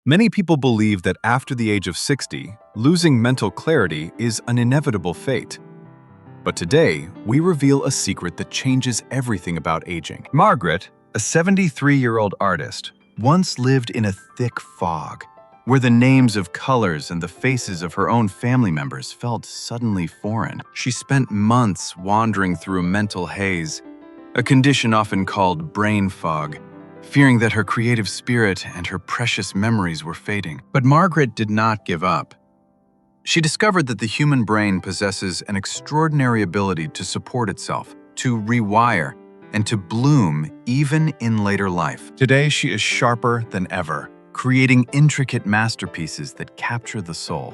Many people believe that after the age of 60, losing mental clarity is an inevitable fate. But today, we reveal a secret that changes everything about aging. Margaret, a 73-year-old artist, once lived in a thick fog, where the names of colors and the faces of her own family members felt suddenly foreign. She spent months wandering through a mental haze, a condition often called brain fog, fearing that her creative spirit and her precious memories were fading. But Margaret did not give up. She discovered that the human brain possesses an extraordinary ability to support itself, to rewire, and to bloom even in later life. Today, she is sharper than ever, creating intricate masterpieces that capture the soul.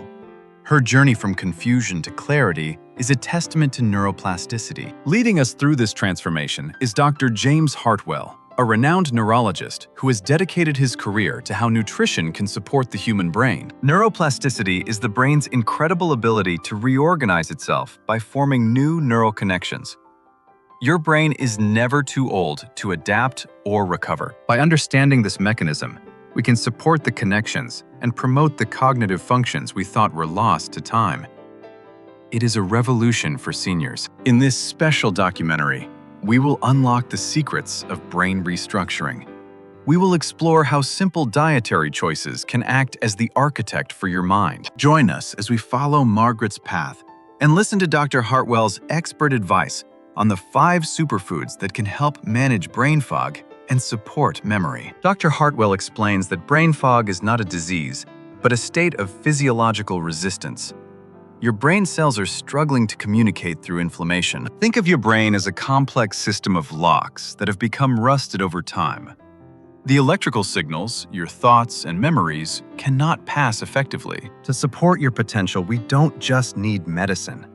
Her journey from confusion to clarity is a testament to neuroplasticity. Leading us through this transformation is Dr. James Hartwell, a renowned neurologist who has dedicated his career to how nutrition can support the human brain. Neuroplasticity is the brain's incredible ability to reorganize itself by forming new neural connections. Your brain is never too old to adapt or recover. By understanding this mechanism, we can support the connections and promote the cognitive functions we thought were lost to time. It is a revolution for seniors. In this special documentary, we will unlock the secrets of brain restructuring. We will explore how simple dietary choices can act as the architect for your mind. Join us as we follow Margaret's path and listen to Dr. Hartwell's expert advice on the 5 superfoods that can help manage brain fog and support memory. Dr. Hartwell explains that brain fog is not a disease, but a state of physiological resistance. Your brain cells are struggling to communicate through inflammation. Think of your brain as a complex system of locks that have become rusted over time. The electrical signals, your thoughts and memories, cannot pass effectively. To support your potential, we don't just need medicine.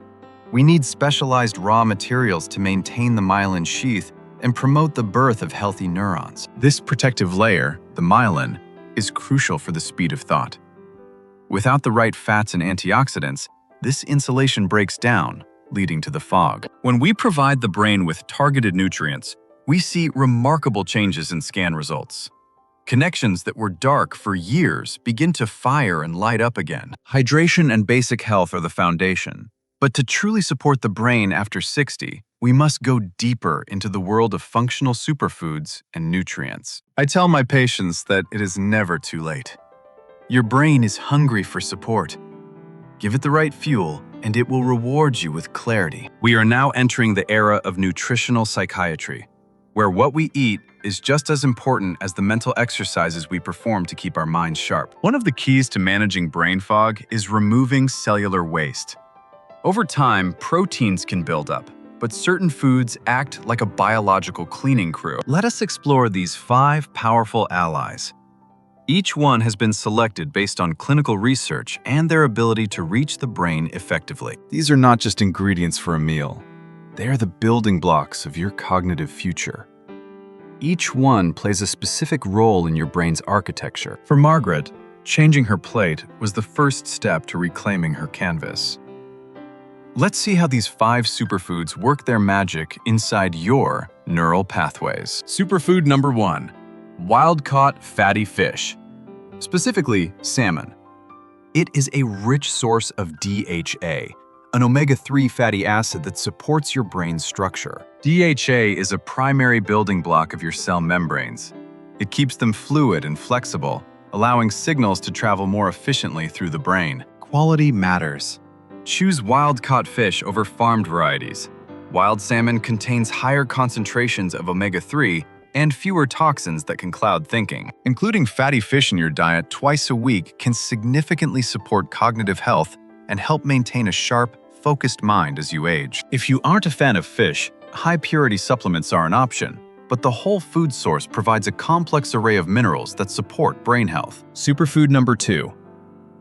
We need specialized raw materials to maintain the myelin sheath and promote the birth of healthy neurons. This protective layer, the myelin, is crucial for the speed of thought. Without the right fats and antioxidants, this insulation breaks down, leading to the fog. When we provide the brain with targeted nutrients, we see remarkable changes in scan results. Connections that were dark for years begin to fire and light up again. Hydration and basic health are the foundation. But to truly support the brain after 60, we must go deeper into the world of functional superfoods and nutrients. I tell my patients that it is never too late. Your brain is hungry for support. Give it the right fuel, and it will reward you with clarity. We are now entering the era of nutritional psychiatry, where what we eat is just as important as the mental exercises we perform to keep our minds sharp. One of the keys to managing brain fog is removing cellular waste. Over time, proteins can build up, but certain foods act like a biological cleaning crew. Let us explore these 5 powerful allies. Each one has been selected based on clinical research and their ability to reach the brain effectively. These are not just ingredients for a meal. They are the building blocks of your cognitive future. Each one plays a specific role in your brain's architecture. For Margaret, changing her plate was the first step to reclaiming her canvas. Let's see how these 5 superfoods work their magic inside your neural pathways. Superfood number 1. Wild-caught fatty fish, specifically salmon. It is a rich source of DHA, an omega-3 fatty acid that supports your brain's structure. DHA is a primary building block of your cell membranes. It keeps them fluid and flexible, allowing signals to travel more efficiently through the brain. Quality matters. Choose wild-caught fish over farmed varieties. Wild salmon contains higher concentrations of omega-3 and fewer toxins that can cloud thinking. Including fatty fish in your diet twice a week can significantly support cognitive health and help maintain a sharp, focused mind as you age. If you aren't a fan of fish, high-purity supplements are an option, but the whole food source provides a complex array of minerals that support brain health. Superfood number 2.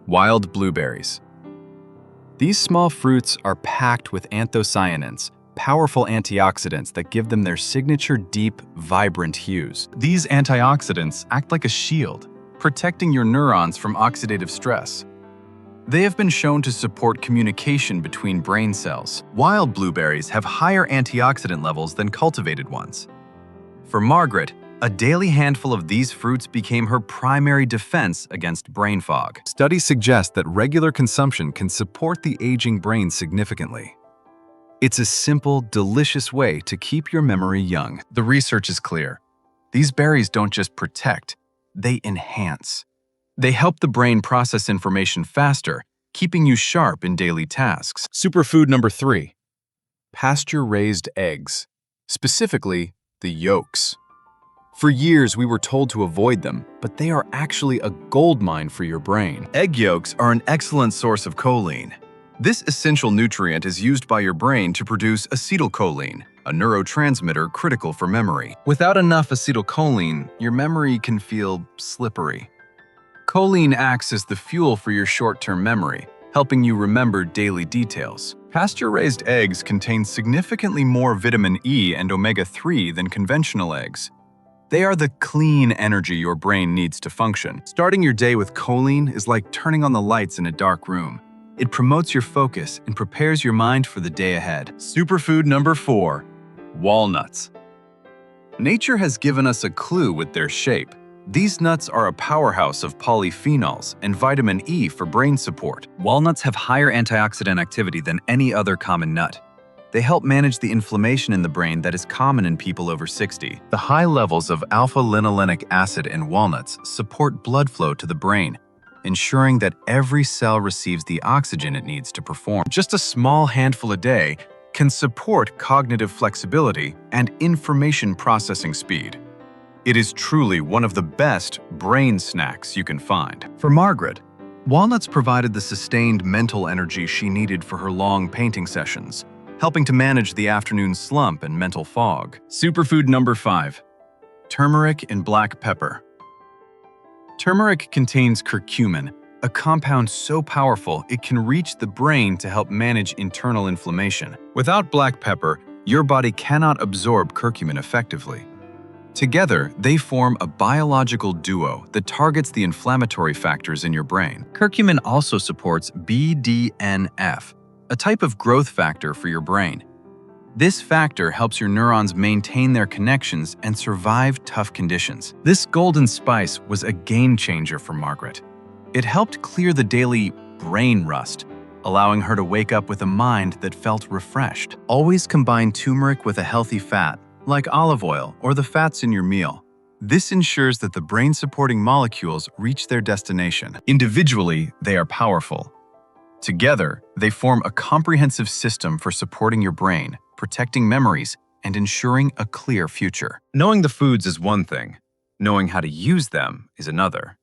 Wild blueberries. These small fruits are packed with anthocyanins, powerful antioxidants that give them their signature deep, vibrant hues. These antioxidants act like a shield, protecting your neurons from oxidative stress. They have been shown to support communication between brain cells. Wild blueberries have higher antioxidant levels than cultivated ones. For Margaret, A daily handful of these fruits became her primary defense against brain fog. Studies suggest that regular consumption can support the aging brain significantly. It's a simple, delicious way to keep your memory young. The research is clear. These berries don't just protect, they enhance. They help the brain process information faster, keeping you sharp in daily tasks. Superfood number 3. Pasture-raised eggs, specifically the yolks. For years, we were told to avoid them, but they are actually a goldmine for your brain. Egg yolks are an excellent source of choline. This essential nutrient is used by your brain to produce acetylcholine, a neurotransmitter critical for memory. Without enough acetylcholine, your memory can feel slippery. Choline acts as the fuel for your short-term memory, helping you remember daily details. Pasture-raised eggs contain significantly more vitamin E and omega-3 than conventional eggs. They are the clean energy your brain needs to function. Starting your day with choline is like turning on the lights in a dark room. It promotes your focus and prepares your mind for the day ahead. Superfood number 4. Walnuts. Nature has given us a clue with their shape. These nuts are a powerhouse of polyphenols and vitamin E for brain support. Walnuts have higher antioxidant activity than any other common nut. They help manage the inflammation in the brain that is common in people over 60. The high levels of alpha-linolenic acid in walnuts support blood flow to the brain, ensuring that every cell receives the oxygen it needs to perform. Just a small handful a day can support cognitive flexibility and information processing speed. It is truly one of the best brain snacks you can find. For Margaret, walnuts provided the sustained mental energy she needed for her long painting sessions, helping to manage the afternoon slump and mental fog. Superfood number 5. Turmeric and black pepper. Turmeric contains curcumin, a compound so powerful it can reach the brain to help manage internal inflammation. Without black pepper, your body cannot absorb curcumin effectively. Together, they form a biological duo that targets the inflammatory factors in your brain. Curcumin also supports BDNF, a type of growth factor for your brain. This factor helps your neurons maintain their connections and survive tough conditions. This golden spice was a game changer for Margaret. It helped clear the daily brain rust, allowing her to wake up with a mind that felt refreshed. Always combine turmeric with a healthy fat, like olive oil or the fats in your meal. This ensures that the brain-supporting molecules reach their destination. Individually, they are powerful. Together, they form a comprehensive system for supporting your brain, protecting memories, and ensuring a clear future. Knowing the foods is one thing. Knowing how to use them is another.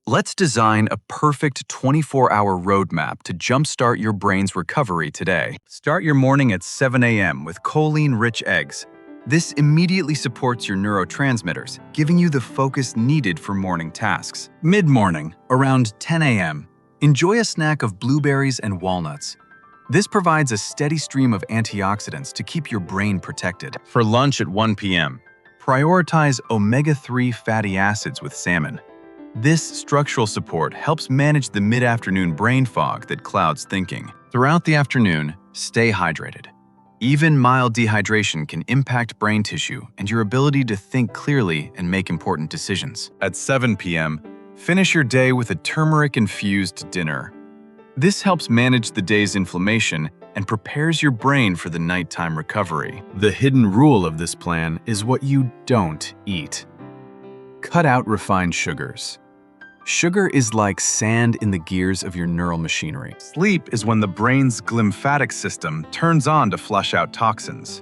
Let's design a perfect 24-hour roadmap to jumpstart your brain's recovery today. Start your morning at 7 a.m. with choline-rich eggs. This immediately supports your neurotransmitters, giving you the focus needed for morning tasks. Mid-morning, around 10 a.m., enjoy a snack of blueberries and walnuts. This provides a steady stream of antioxidants to keep your brain protected. For lunch at 1 p.m., prioritize omega-3 fatty acids with salmon. This structural support helps manage the mid-afternoon brain fog that clouds thinking. Throughout the afternoon, stay hydrated. Even mild dehydration can impact brain tissue and your ability to think clearly and make important decisions. At 7 p.m., finish your day with a turmeric-infused dinner. This helps manage the day's inflammation and prepares your brain for the nighttime recovery. The hidden rule of this plan is what you don't eat. Cut out refined sugars. Sugar is like sand in the gears of your neural machinery. Sleep is when the brain's glymphatic system turns on to flush out toxins.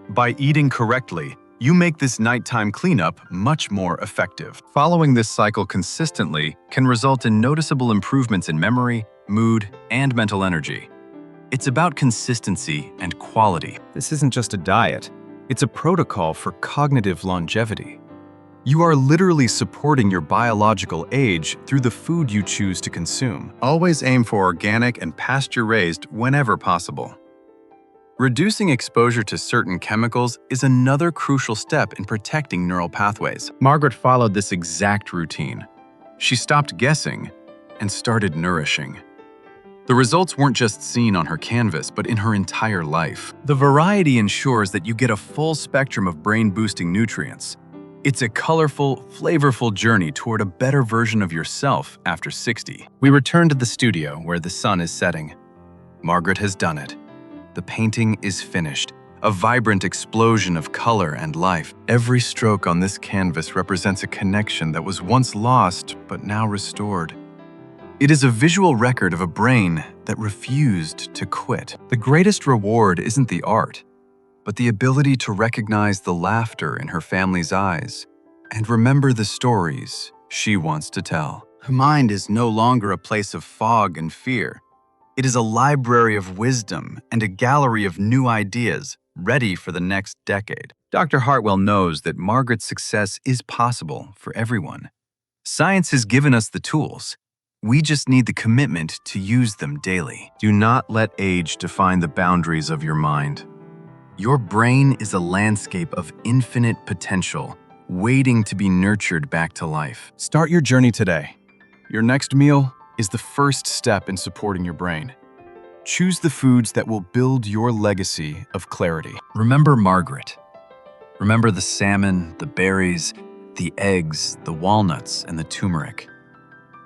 By eating correctly, you make this nighttime cleanup much more effective. Following this cycle consistently can result in noticeable improvements in memory, mood, and mental energy. It's about consistency and quality. This isn't just a diet. It's a protocol for cognitive longevity. You are literally supporting your biological age through the food you choose to consume. Always aim for organic and pasture-raised whenever possible. Reducing exposure to certain chemicals is another crucial step in protecting neural pathways. Margaret followed this exact routine. She stopped guessing and started nourishing. The results weren't just seen on her canvas, but in her entire life. The variety ensures that you get a full spectrum of brain-boosting nutrients. It's a colorful, flavorful journey toward a better version of yourself after 60. We return to the studio where the sun is setting. Margaret has done it. The painting is finished, a vibrant explosion of color and life. Every stroke on this canvas represents a connection that was once lost but now restored. It is a visual record of a brain that refused to quit. The greatest reward isn't the art, but the ability to recognize the laughter in her family's eyes and remember the stories she wants to tell. Her mind is no longer a place of fog and fear. It is a library of wisdom and a gallery of new ideas ready for the next decade. Dr. Hartwell knows that Margaret's success is possible for everyone. Science has given us the tools. We just need the commitment to use them daily. Do not let age define the boundaries of your mind. Your brain is a landscape of infinite potential, waiting to be nurtured back to life. Start your journey today. Your next meal is the first step in supporting your brain. Choose the foods that will build your legacy of clarity. Remember Margaret. Remember the salmon, the berries, the eggs, the walnuts, and the turmeric.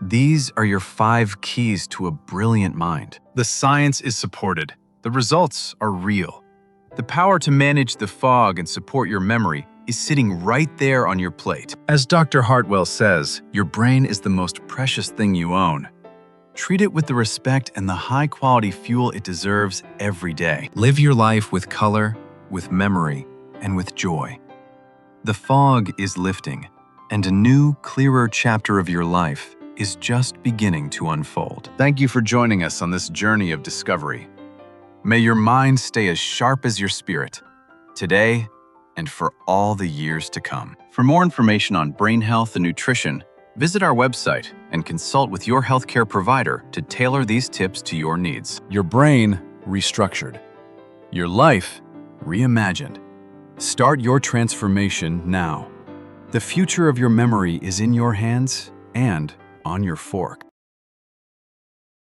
These are your 5 keys to a brilliant mind. The science is supported. The results are real. The power to manage the fog and support your memory is sitting right there on your plate. As Dr. Hartwell says, your brain is the most precious thing you own. Treat it with the respect and the high-quality fuel it deserves every day. Live your life with color, with memory, and with joy. The fog is lifting, and a new, clearer chapter of your life is just beginning to unfold. Thank you for joining us on this journey of discovery. May your mind stay as sharp as your spirit, today and for all the years to come. For more information on brain health and nutrition, visit our website and consult with your healthcare provider to tailor these tips to your needs. Your brain restructured. Your life reimagined. Start your transformation now. The future of your memory is in your hands and on your fork.